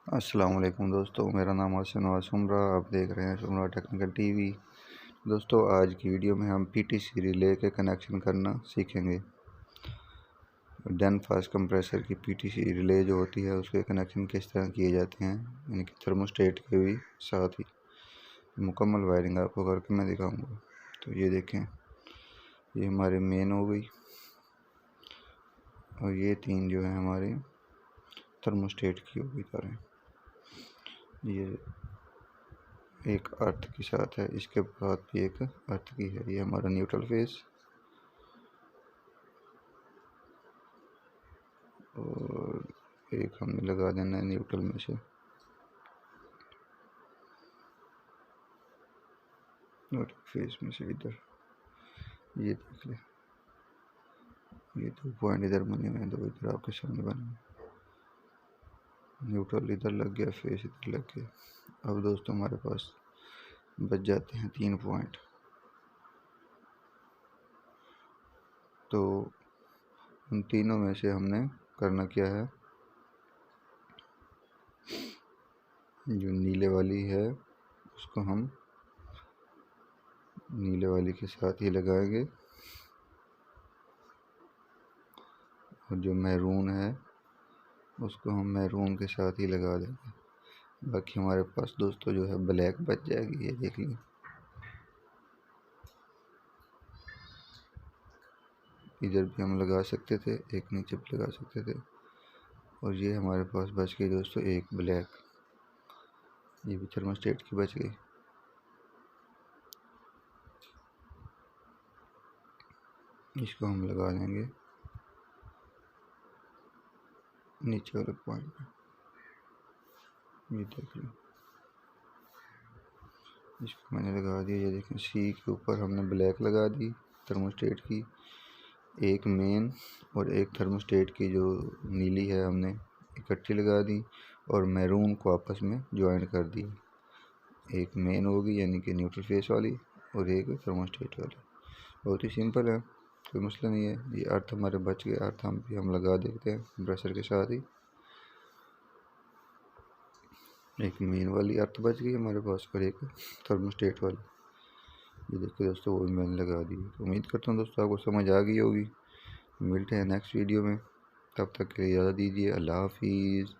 अस्सलाम वालेकुम दोस्तों, मेरा नाम नवाज सुमरा। आप देख रहे हैं सुमरा टेक्निकल टीवी। दोस्तों, आज की वीडियो में हम पीटीसी रिले के कनेक्शन करना सीखेंगे। डेनफास कंप्रेसर की पीटीसी रिले जो होती है उसके कनेक्शन किस तरह किए जाते हैं, यानी कि थर्मोस्टेट के भी साथ ही मुकम्मल वायरिंग आपको करके मैं दिखाऊंगा। तो ये देखें, ये हमारे मेन हो गई और ये तीन जो है हमारे थर्मोस्टेट की हो गई तारें। ये एक अर्थ के साथ है, इसके बाद भी एक अर्थ की है। ये हमारा न्यूट्रल फेस और एक हमने लगा देना है न्यूट्रल में से, न्यूट्रल फेस में से इधर। ये देख ले, ये 2 पॉइंट इधर बने हुए हैं, 2 इधर आपके सामने बने हुए। न्यूट्रल इधर लग गया, फेस इधर लग गया। अब दोस्तों हमारे पास बच जाते हैं 3 पॉइंट। तो उन तीनों में से हमने करना क्या है, जो नीले वाली है उसको हम नीले वाली के साथ ही लगाएंगे और जो मैरून है उसको हम मैरून के साथ ही लगा देंगे। बाकी हमारे पास दोस्तों जो है ब्लैक बच जाएगी। ये देख लीजिए, इधर भी हम लगा सकते थे, एक नीचे भी लगा सकते थे। और ये हमारे पास बच गई दोस्तों एक ब्लैक, ये भी थर्मोस्टेट की बच गई। इसको हम लगा देंगे नीचे वाले पॉइंट पे। ये देख लो, इसको मैंने लगा दिया। ये देखें, सी के ऊपर हमने ब्लैक लगा दी थर्मोस्टेट की, एक मेन और एक थर्मोस्टेट की जो नीली है हमने इकट्ठी लगा दी और मैरून को आपस में ज्वाइन कर दी। एक मेन होगी यानी कि न्यूट्रल फेस वाली और एक थर्मोस्टेट वाली। बहुत ही सिंपल है, कोई मसला नहीं है। ये अर्थ हमारे बच गए, अर्थ हम लगा देते हैं कंप्रेसर के साथ ही। एक मेन वाली अर्थ बच गई हमारे पास और एक थर्मोस्टेट वाली। ये देखिए दोस्तों, वो भी मैंने लगा दी। तो उम्मीद करता हूँ दोस्तों आपको समझ आ गई होगी। मिलते हैं नेक्स्ट वीडियो में, तब तक के लिए इजाज़त दीजिए। अल्लाह हाफिज़।